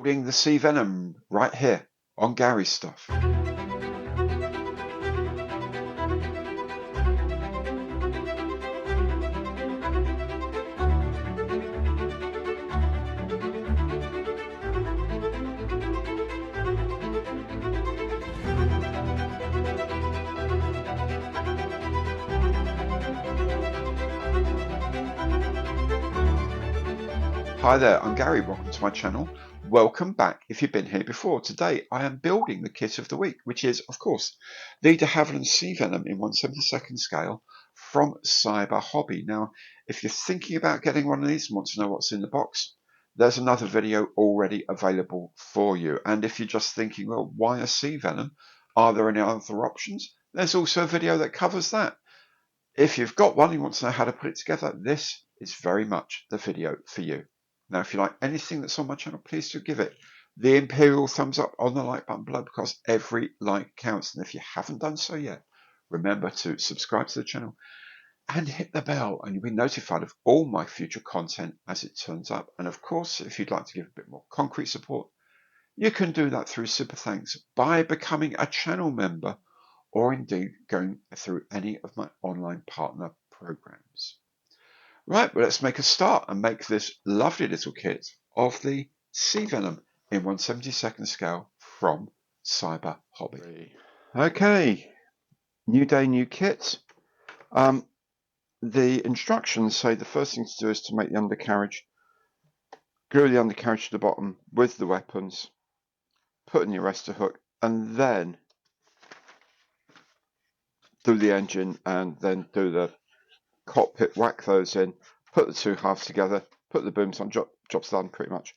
Building the Sea Venom right here on Gary's stuff. Hi there, I'm Gary, welcome to my channel. Welcome back if you've been here before. Today I am building the kit of the week, which is, of course, the Havilland Sea Venom in 1/72 scale from Cyber Hobby. Now, if you're thinking about getting one of these and want to know what's in the box, there's another video already available for you. And if you're just thinking, well, why a Sea Venom? Are there any other options? There's also a video that covers that. If you've got one and you want to know how to put it together, this is very much the video for you. Now, if you like anything that's on my channel, please do give it the imperial thumbs up on the like button below, because every like counts. And if you haven't done so yet, remember to subscribe to the channel and hit the bell, and you'll be notified of all my future content as it turns up. And of course, if you'd like to give a bit more concrete support, you can do that through Super Thanks by becoming a channel member, or indeed going through any of my online partner programs. Right, well, let's make a start and make this lovely little kit of the Sea Venom in 1/72 scale from Cyber Hobby. Okay, new day, new kit. The instructions say the first thing to do is to make the undercarriage, glue the undercarriage to the bottom with the weapons, put in the arrestor hook, and then do the engine, and then do the cockpit, whack those in, put the two halves together, put the booms on, job's done pretty much.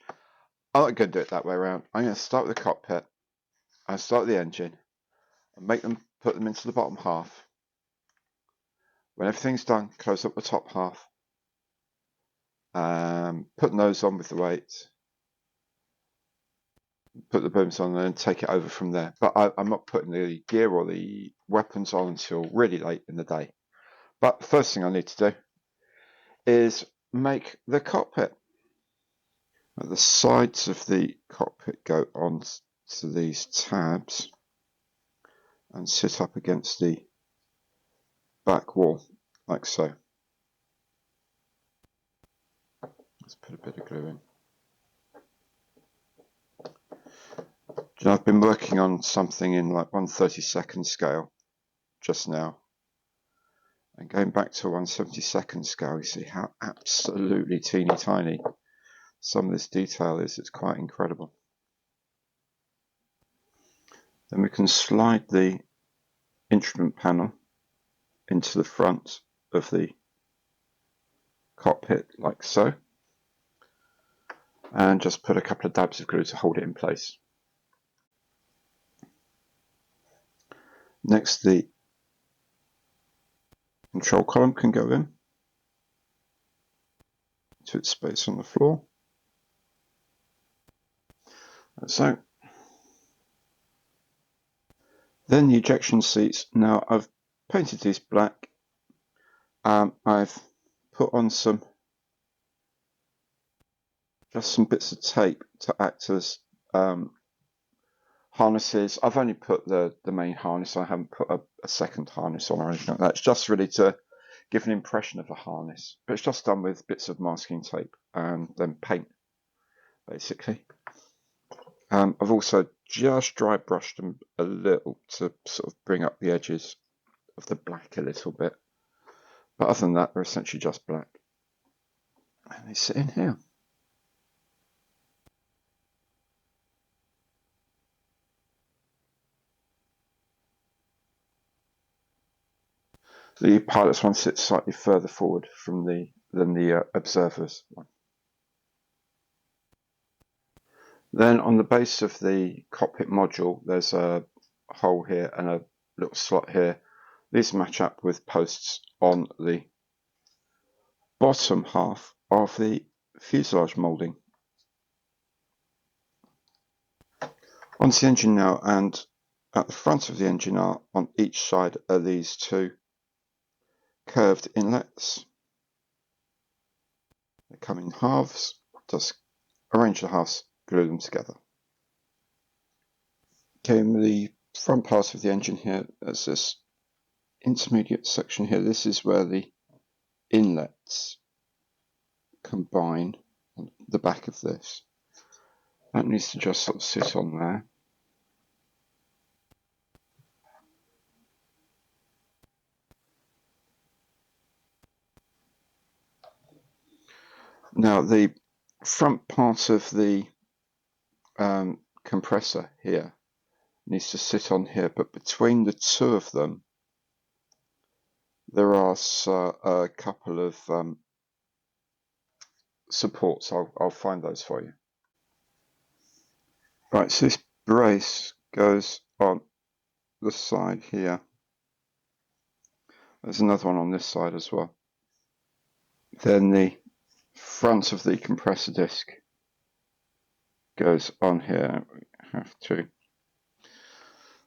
I'm not going to do it that way around. I'm going to start with the cockpit, and start the engine, and put them into the bottom half. When everything's done, close up the top half, put the nose on with the weights, put the booms on, and then take it over from there. But I'm not putting the gear or the weapons on until really late in the day. But the first thing I need to do is make the cockpit. The sides of the cockpit go on to these tabs and sit up against the back wall, like so. Let's put a bit of glue in. You know, I've been working on something in like 1/32 scale just now. And going back to 1/72 scale, you see how absolutely teeny tiny some of this detail is. It's quite incredible. Then we can slide the instrument panel into the front of the cockpit like so, and just put a couple of dabs of glue to hold it in place. Next, the control column can go in to its space on the floor, like so. Then the ejection seats. Now I've painted these black. I've put on just some bits of tape to act as harnesses. I've only put the main harness. I haven't put a second harness on or anything like that. It's just really to give an impression of a harness, but it's just done with bits of masking tape and then paint, basically. I've also just dry brushed them a little to sort of bring up the edges of the black a little bit, but other than that, they're essentially just black, and they sit in here. The pilot's one sits slightly further forward than the observer's one. Then on the base of the cockpit module, there's a hole here and a little slot here. These match up with posts on the bottom half of the fuselage moulding. Onto the engine now, and at the front of the engine are, on each side, are these two curved inlets. They come in halves. Just arrange the halves glue them together. Okay, in the front part of the engine here, there's this intermediate section here. This is where the inlets combine on the back of this. That needs to just sort of sit on there. Now the front part of the compressor here needs to sit on here, but between the two of them there are a couple of supports. I'll find those for you. Right, so this brace goes on the side here. There's another one on this side as well. Then the front of the compressor disc goes on here. We have to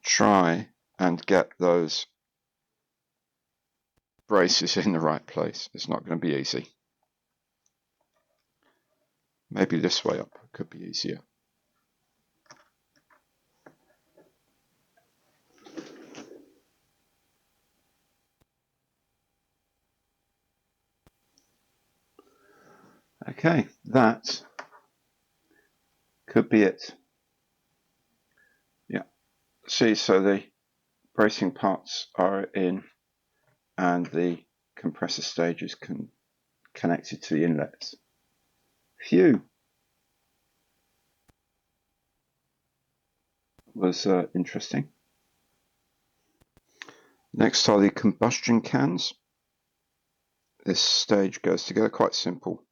try and get those braces in the right place. It's not going to be easy. Maybe this way up could be easier. Okay, that could be it. Yeah, see, so the bracing parts are in and the compressor stage is connected to the inlets. Phew! Was interesting. Next are the combustion cans. This stage goes together, quite simple.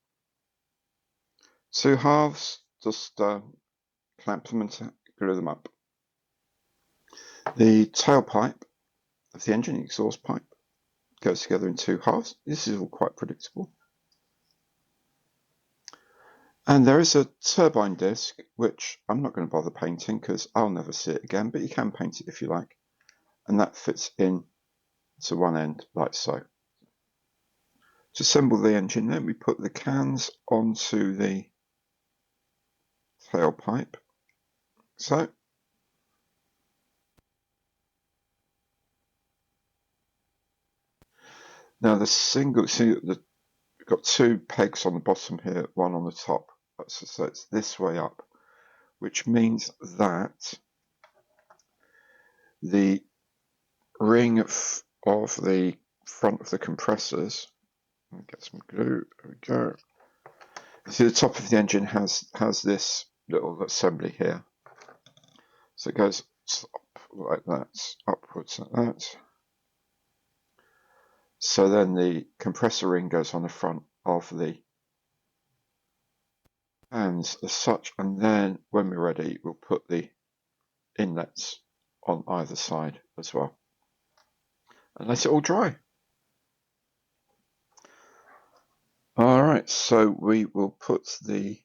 Two halves, just clamp them and glue them up. The tailpipe of the engine, the exhaust pipe, goes together in two halves. This is all quite predictable. And there is a turbine disc, which I'm not going to bother painting because I'll never see it again, but you can paint it if you like. And that fits in to one end like so. To assemble the engine, then we put the cans onto the tailpipe. So, now the single, see, we've got two pegs on the bottom here, one on the top. So it's this way up, which means that the ring of the front of the compressors, let me get some glue, there we go. See, the top of the engine has this little assembly here. So it goes up like that, upwards like that. So then the compressor ring goes on the front of the fans as such, and then when we're ready, we'll put the inlets on either side as well and let it all dry. Alright, so we will put the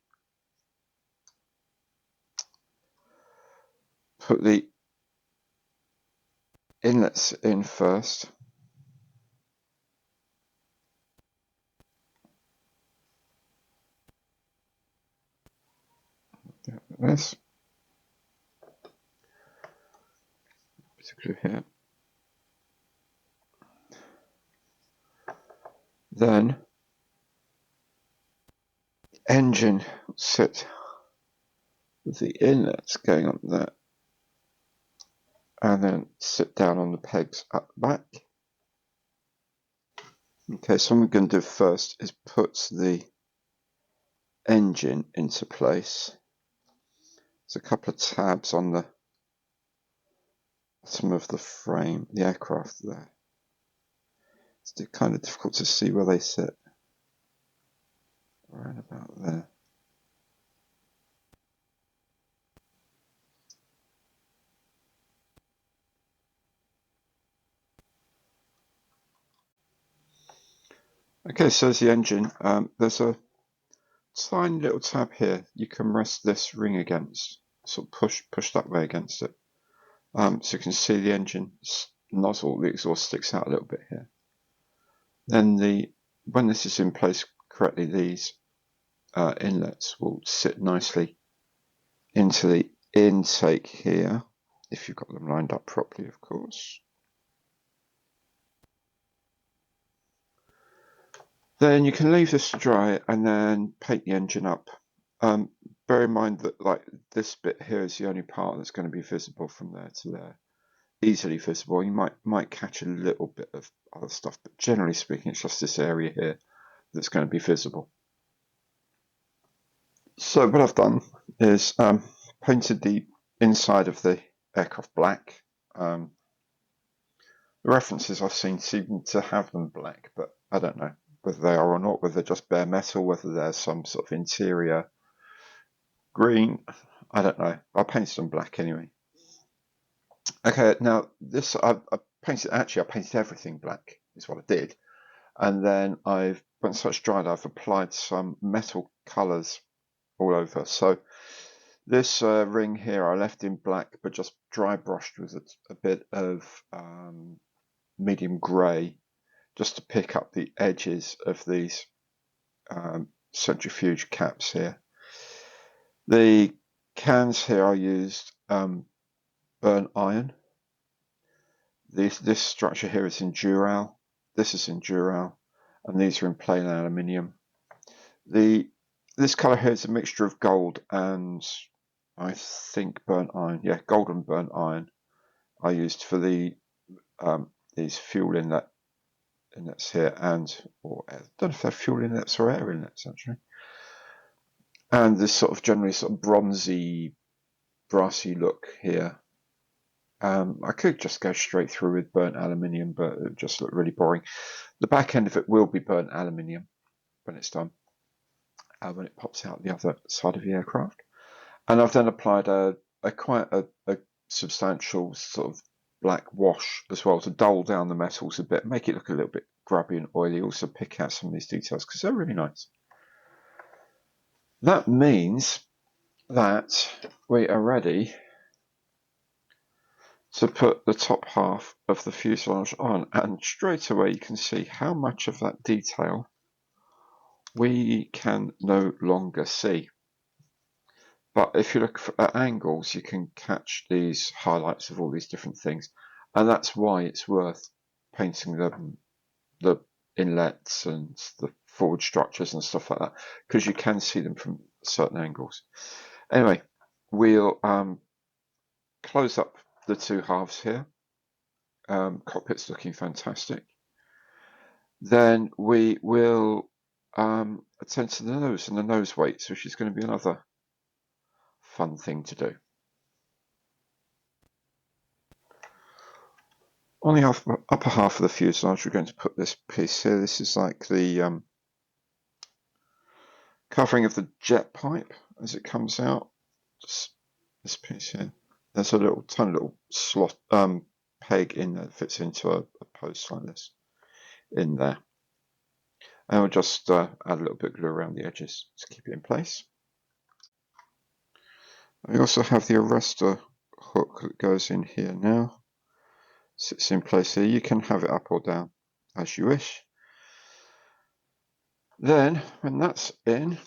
inlets in first. Like this. Particularly here. Then the engine will sit with the inlets going on there, and then sit down on the pegs at the back. Okay, so what I'm going to do first is put the engine into place. There's a couple of tabs on the bottom of the frame, the aircraft there. It's kind of difficult to see where they sit. Right about there. Okay, so there's the engine. There's a tiny little tab here you can rest this ring against, sort of push that way against it. So you can see the engine nozzle, the exhaust sticks out a little bit here. Then when this is in place correctly, these inlets will sit nicely into the intake here, if you've got them lined up properly, of course. Then you can leave this to dry and then paint the engine up. Bear in mind that like this bit here is the only part that's going to be visible from there to there. Easily visible. You might catch a little bit of other stuff, but generally speaking, it's just this area here that's going to be visible. So what I've done is painted the inside of the aircraft black. The references I've seen seem to have them black, but I don't know whether they are or not, whether they're just bare metal, whether there's some sort of interior green. I don't know. I painted them black anyway. Okay, now this I painted. Actually, I painted everything black. Is what I did, and then once it's dried, I've applied some metal colours all over. So this ring here I left in black, but just dry brushed with a bit of medium grey, just to pick up the edges of these centrifuge caps here. The cans here I used burnt iron. This structure here is in dural. This is in dural, and these are in plain aluminium. This colour here is a mixture of gold and I think burnt iron. Yeah, gold and burnt iron I used for the these fuel inlets here, or I don't know if they're fuel inlets or air inlets actually. And this sort of generally sort of bronzy, brassy look here. I could just go straight through with burnt aluminium, but it would just look really boring. The back end of it will be burnt aluminium when it's done, when it pops out the other side of the aircraft. And I've then applied quite a substantial sort of black wash as well to dull down the metals a bit, make it look a little bit grubby and oily, also pick out some of these details because they're really nice. That means that we are ready to put the top half of the fuselage on, and straight away you can see how much of that detail we can no longer see. But if you look at angles, you can catch these highlights of all these different things, and that's why it's worth painting the inlets and the forward structures and stuff like that, because you can see them from certain angles. Anyway, we'll close up the two halves here. Cockpit's looking fantastic. Then we will attend to the nose and the nose weights, which is going to be another fun thing to do. On the upper half of the fuselage, we're going to put this piece here. This is like the covering of the jet pipe as it comes out. Just this piece here. There's a tiny little slot peg in there that fits into a post like this in there. And we'll just add a little bit of glue around the edges to keep it in place. We also have the arrestor hook that goes in here now. Sits in place here. You can have it up or down as you wish. Then, when that's in,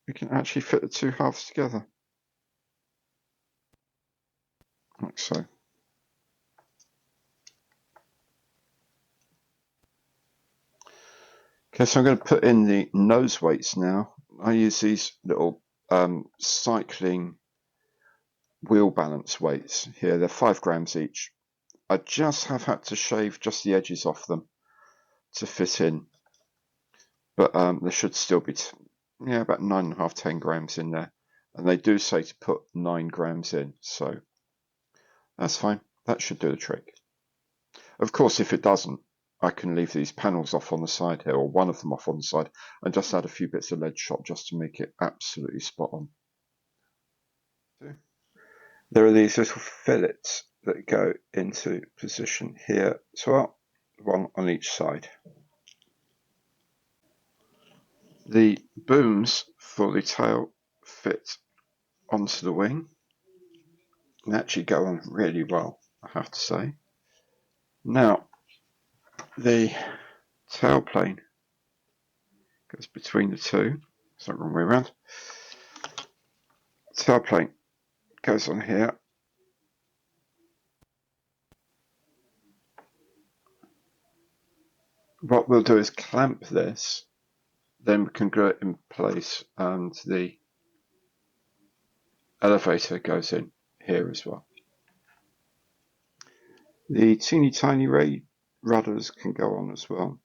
we can actually fit the two halves together. Like so. Okay, so I'm going to put in the nose weights now. I use these little cycling wheel balance weights here. They're 5 grams each. I just have had to shave just the edges off them to fit in, but there should still be about 9.5, 10 grams in there, and they do say to put 9 grams in, so that's fine. That should do the trick. Of course, if it doesn't, I can leave these panels off on the side here, or one of them off on the side, and just add a few bits of lead shot just to make it absolutely spot on. There are these little fillets that go into position here as well, one on each side. The booms for the tail fit onto the wing and actually go on really well, I have to say. Now, the tail plane goes between the two, it's not the wrong way around. tailplane goes on here. What we'll do is clamp this, then we can glue it in place, and the elevator goes in here as well. The teeny tiny rudders can go on as well.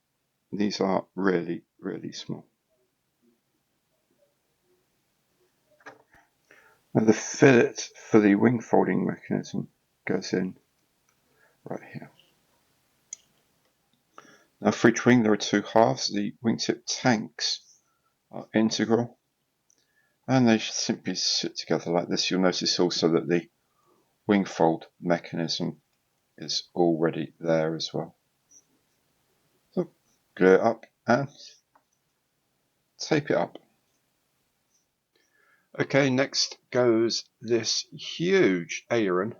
These are really, really small. Now the fillet for the wing folding mechanism goes in right here. Now for each wing there are two halves. The wingtip tanks are integral, and they simply sit together like this. You'll notice also that the wing fold mechanism is already there as well. So glue it up and tape it up. Okay, next goes this huge aileron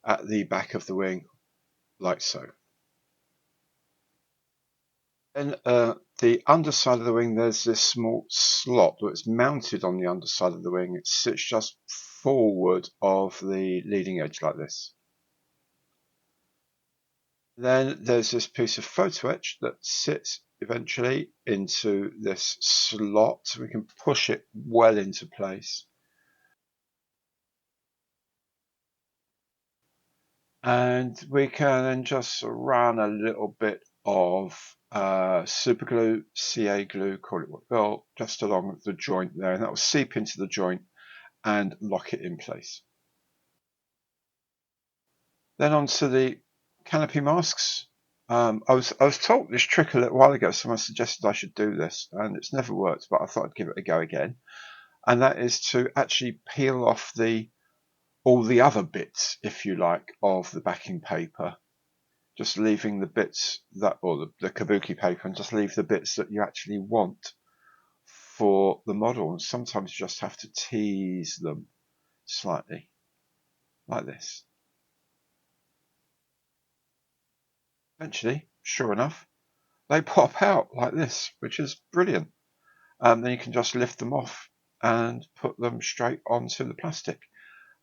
at the back of the wing, like so. Then the underside of the wing, there's this small slot that's mounted on the underside of the wing. It sits just forward of the leading edge like this. Then there's this piece of photo etch that sits eventually into this slot. We can push it well into place. And we can then just run a little bit of super glue, CA glue, call it what you will, just along the joint there, and that will seep into the joint and lock it in place. Then onto the canopy masks. I was taught this trick a little while ago. Someone suggested I should do this, and it's never worked, but I thought I'd give it a go again. And that is to actually peel off all the other bits, if you like, of the backing paper, just leaving the bits that, or the kabuki paper, and just leave the bits that you actually want for the model. And sometimes you just have to tease them slightly, like this. Eventually, sure enough, they pop out like this, which is brilliant. Then you can just lift them off and put them straight onto the plastic.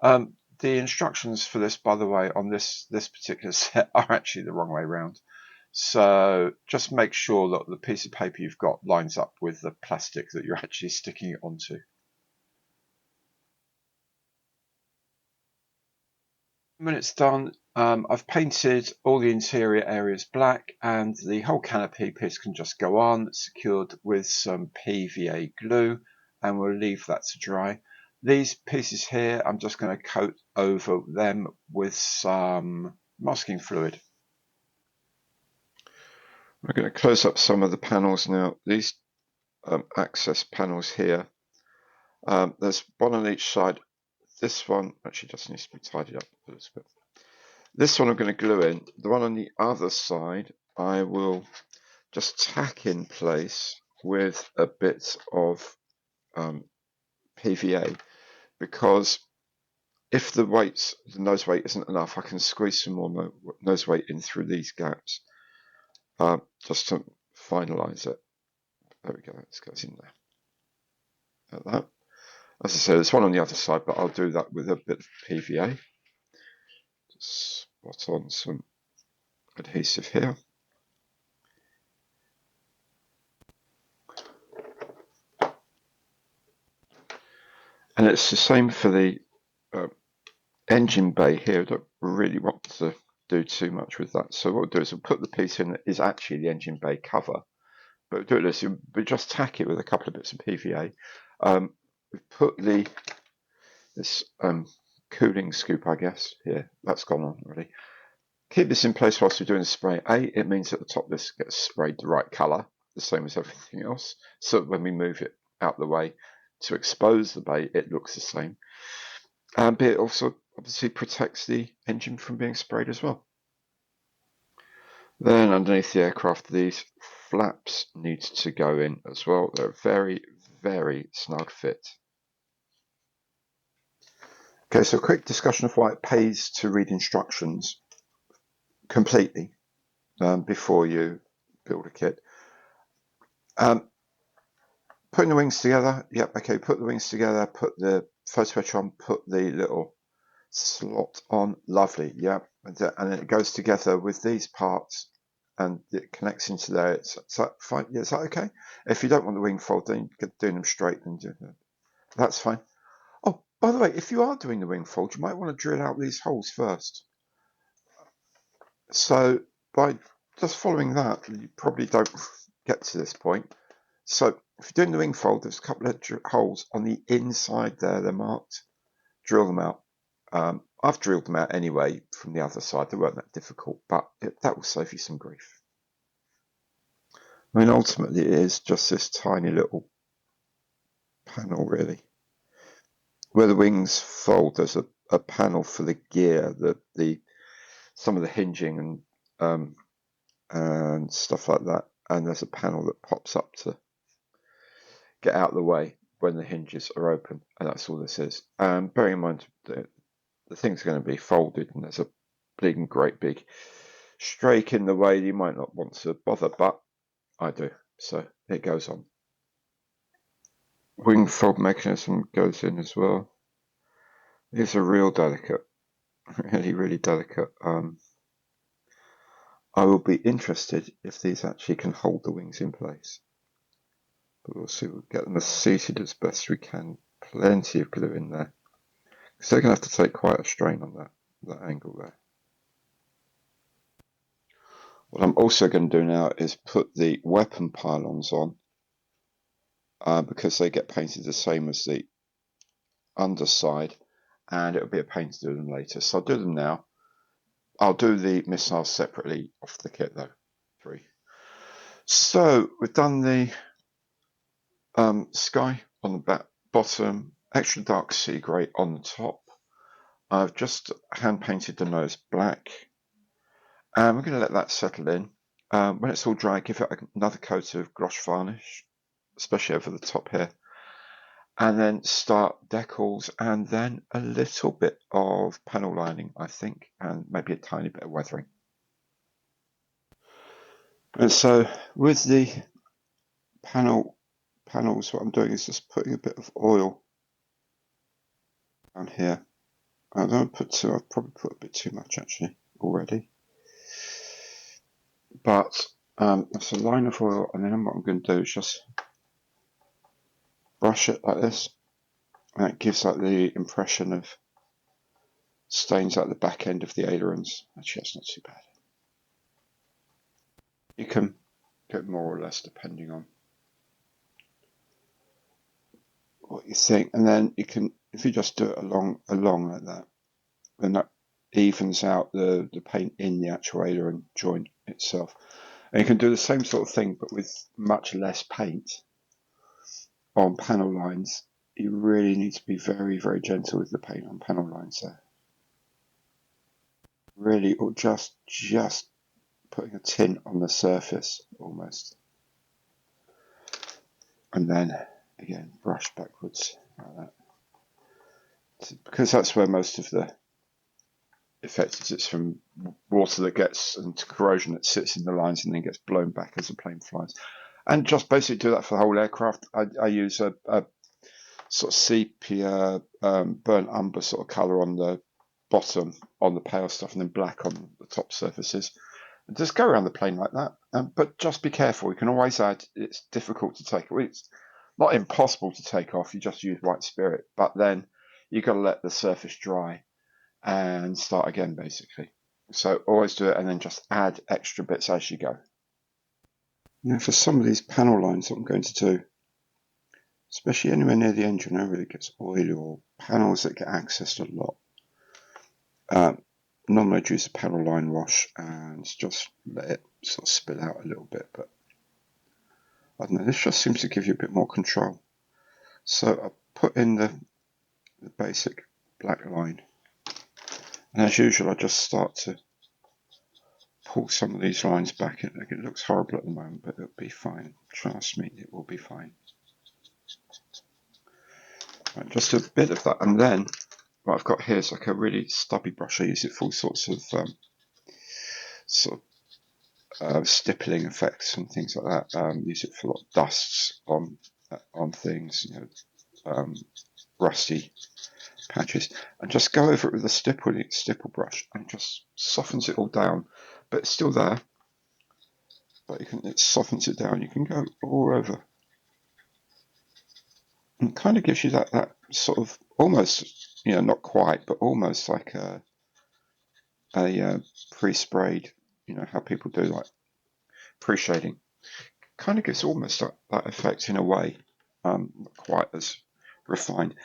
The instructions for this, by the way, on this particular set are actually the wrong way around. So just make sure that the piece of paper you've got lines up with the plastic that you're actually sticking it onto. When it's done, I've painted all the interior areas black, and the whole canopy piece can just go on, secured with some PVA glue, and we'll leave that to dry. These pieces here, I'm just going to coat over them with some masking fluid. We're going to close up some of the panels now. These access panels here, there's one on each side. This one actually just needs to be tidied up a little bit. This one I'm going to glue in. The one on the other side I will just tack in place with a bit of PVA, because if the nose weight isn't enough, I can squeeze some more nose weight in through these gaps just to finalize it. There we go, it goes in there. Like that. As I say, there's one on the other side, but I'll do that with a bit of PVA. Just spot on some adhesive here. And it's the same for the engine bay here. I don't really want to do too much with that. So what we'll do is we'll put the piece in that is actually the engine bay cover. But we'll do this, we just tack it with a couple of bits of PVA. We've put this cooling scoop, I guess, here. That's gone on already. Keep this in place whilst we're doing the spray. It means at the top this gets sprayed the right colour, the same as everything else. So that when we move it out the way to expose the bay, it looks the same. But it also obviously protects the engine from being sprayed as well. Then underneath the aircraft, these flaps need to go in as well. They're very, very snug fit. Okay, so a quick discussion of why it pays to read instructions completely before you build a kit. putting the wings together. Yep, okay, put the wings together, put the photometer on, put the little slot on. Lovely, yep. And then it goes together with these parts and it connects into there. Is that fine? Yeah, is that okay? If you don't want the wing fold, then you can do them straight and do that. That's fine. Oh, by the way, if you are doing the wing fold, you might want to drill out these holes first. So by just following that, you probably don't get to this point. So if you're doing the wing fold, there's a couple of holes on the inside there, they're marked. Drill them out. I've drilled them out anyway from the other side. They weren't that difficult, but that will save you some grief. I mean, ultimately, it is just this tiny little panel, really. Where the wings fold, there's a panel for the gear, some of the hinging and stuff like that. And there's a panel that pops up to get out of the way when the hinges are open, and that's all this is. Bearing in mind that the thing's going to be folded, and there's a great big strake in the way, you might not want to bother, but I do, so it goes on. Wing fold mechanism goes in as well. These are real delicate, really delicate. I will be interested if these actually can hold the wings in place. But we'll see, we'll get them as seated as best we can. Plenty of glue in there. Because they're going to have to take quite a strain on that angle there. What I'm also going to do now is put the weapon pylons on, because they get painted the same as the underside, and it'll be a pain to do them later. So I'll do them now. I'll do the missiles separately off the kit though. 3. So we've done the sky on the back, bottom, extra dark sea grey on the top. I've just hand painted the nose black, and we're going to let that settle in. When it's all dry, give it another coat of gloss varnish, especially over the top here, and then start decals, and then a little bit of panel lining, I think, and maybe a tiny bit of weathering. And so with the panels, what I'm doing is just putting a bit of oil down here. I don't put too, I've probably put a bit too much actually already. But that's a line of oil, and then what I'm going to do is just brush it like this, and it gives like the impression of stains at the back end of the ailerons. Actually, that's not too bad. You can get more or less depending on what you think, and then you can, if you just do it along like that, then that evens out the paint in the actual aileron joint itself. And you can do the same sort of thing, but with much less paint on panel lines. You really need to be very gentle with the paint on panel lines there. Really, or just putting a tint on the surface almost, and then again brush backwards like that, because that's where most of the effect is. It's from water that gets into corrosion that sits in the lines and then gets blown back as the plane flies. And just basically do that for the whole aircraft. I use a sort of sepia burnt umber sort of colour on the bottom on the pale stuff, and then black on the top surfaces. And just go around the plane like that, but just be careful. You can always add, it's difficult to take, it's not impossible to take off, you just use white spirit, but then you've got to let the surface dry and start again basically. So always do it, and then just add extra bits as you go. Now for some of these panel lines, what I'm going to do, especially anywhere near the engine where it gets oily, or panels that get accessed a lot, normally I'd use a panel line wash and just let it sort of spill out a little bit, but I don't know, this just seems to give you a bit more control. So I put in the basic black line, and as usual I just start to pull some of these lines back. It looks horrible at the moment, but it'll be fine. Trust me, it will be fine. Right, just a bit of that, and then what I've got here is like a really stubby brush. I use it for all sorts of stippling effects and things like that. Use it for a lot of dusts on on things, rusty patches, and just go over it with a stipple brush, and just softens it all down. But it's still there. But it softens it down. You can go all over. And it kind of gives you that sort of almost, not quite, but almost like a pre-sprayed, how people do like pre-shading. Kind of gives almost that effect in a way, not quite as refined.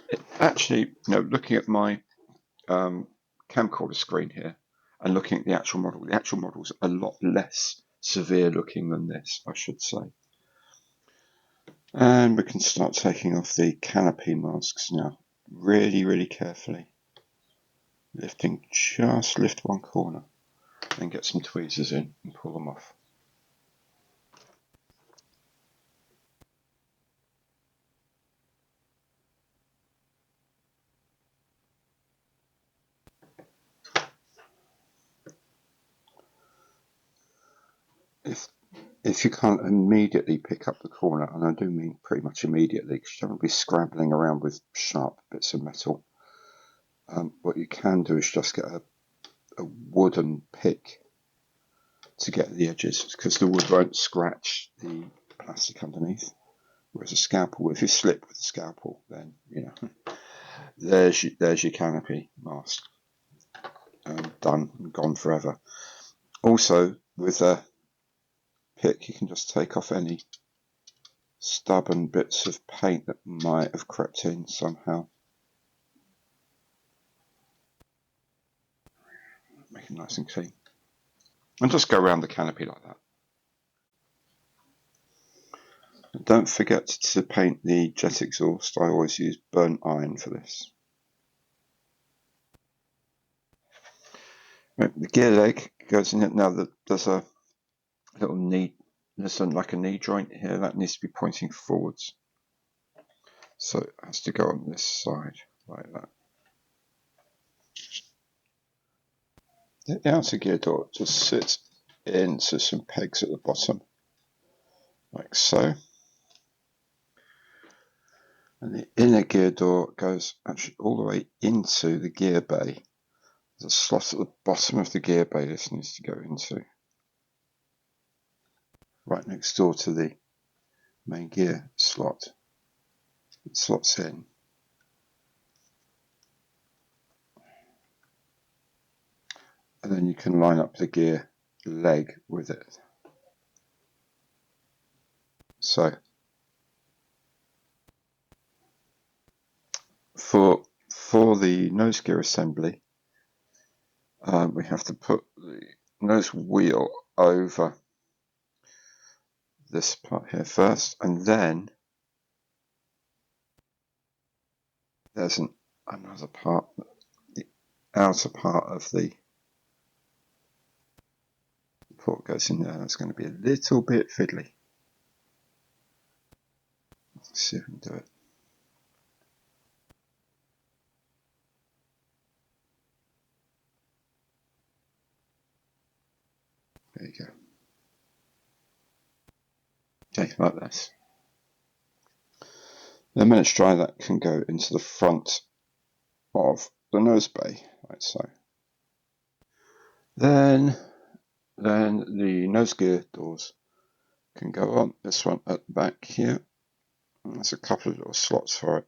It actually, looking at my camcorder screen here and looking at the actual model's a lot less severe looking than this, I should say. And we can start taking off the canopy masks now, really, really carefully. Lift one corner, and get some tweezers in and pull them off. If you can't immediately pick up the corner, and I do mean pretty much immediately, because you don't want to be scrabbling around with sharp bits of metal, what you can do is just get a wooden pick to get the edges, because the wood won't scratch the plastic underneath. Whereas a scalpel, if you slip with a scalpel, then there's your canopy mask, done and gone forever. Also, with a pick, you can just take off any stubborn bits of paint that might have crept in somehow. Make it nice and clean. And just go around the canopy like that. And don't forget to paint the jet exhaust. I always use burnt iron for this. Right, the gear leg goes in it now. There's a little knee, there's like a knee joint here that needs to be pointing forwards. So it has to go on this side like that. The outer gear door just sits into some pegs at the bottom, like so. And the inner gear door goes actually all the way into the gear bay. There's a slot at the bottom of the gear bay this needs to go into. Right next door to the main gear slot. It slots in. And then you can line up the gear leg with it. So for the nose gear assembly, we have to put the nose wheel over this part here first, and then there's another part, the outer part of the port goes in there. That's going to be a little bit fiddly. Let's see if we can do it. There you go. Okay, like this. The managed dry that can go into the front of the nose bay, like so. Then the nose gear doors can go on. This one at the back here. And there's a couple of little slots for it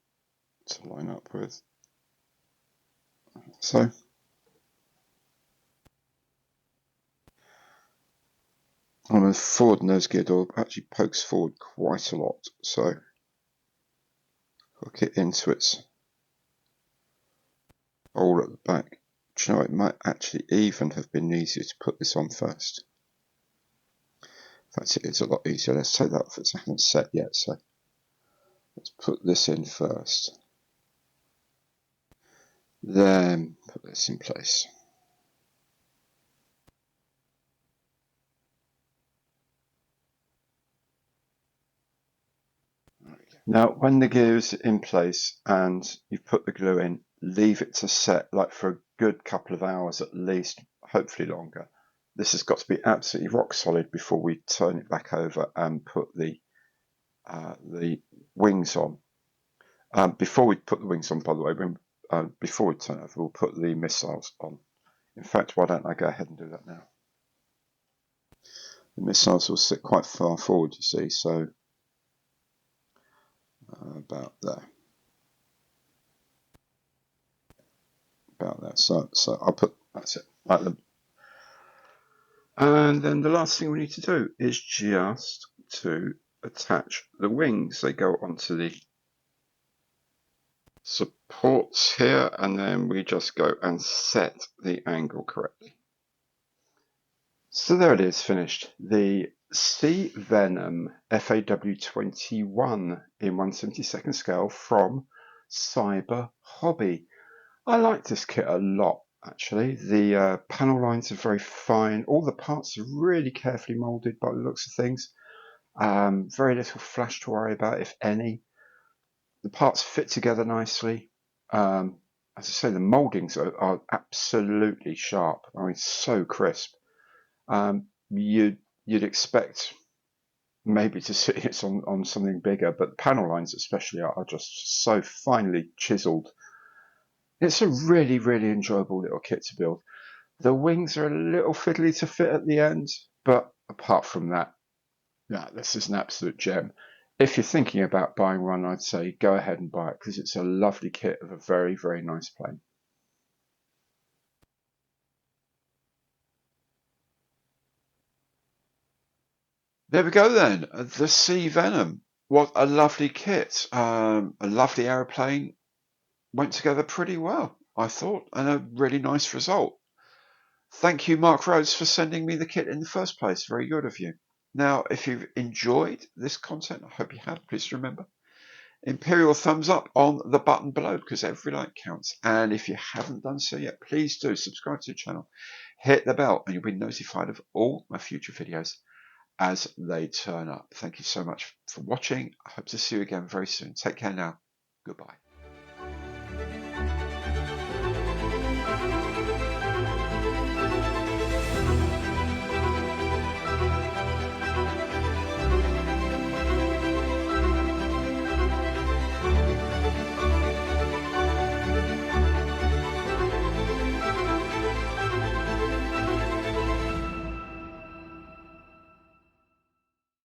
to line up with. So. And the forward nose gear door actually pokes forward quite a lot, so hook it into its hole at the back. Do you know, it might actually even have been easier to put this on first. In fact, it is a lot easier. Let's take that off. It hasn't set yet, so let's put this in first. Then put this in place. Now, when the gear is in place and you've put the glue in, leave it to set like for a good couple of hours at least, hopefully longer. This has got to be absolutely rock solid before we turn it back over and put the the wings on. Before we put the wings on, by the way, before we turn over, we'll put the missiles on. In fact, why don't I go ahead and do that now? The missiles will sit quite far forward, you see, so about there. About there. So I'll put, that's it, like them. And then the last thing we need to do is just to attach the wings. They go onto the supports here, and then we just go and set the angle correctly. So there it is, finished. The Sea Venom FAW21 in 1/72nd scale from Cyber Hobby. I like this kit a lot, actually. The panel lines are very fine. All the parts are really carefully moulded by the looks of things. Very little flash to worry about, if any. The parts fit together nicely. As I say, the mouldings are absolutely sharp. I mean, so crisp. You'd expect maybe to see it on something bigger, but the panel lines especially are just so finely chiseled. It's a really, really enjoyable little kit to build. The wings are a little fiddly to fit at the end, but apart from that, yeah, this is an absolute gem. If you're thinking about buying one, I'd say go ahead and buy it because it's a lovely kit of a very, very nice plane. There we go then, the Sea Venom. What a lovely kit. A lovely aeroplane. Went together pretty well, I thought, and a really nice result. Thank you, Mark Rhodes, for sending me the kit in the first place. Very good of you. Now, if you've enjoyed this content, I hope you have, please remember, Imperial thumbs up on the button below because every like counts. And if you haven't done so yet, please do subscribe to the channel, hit the bell, and you'll be notified of all my future videos as they turn up. Thank you so much for watching. I hope to see you again very soon. Take care now. Goodbye.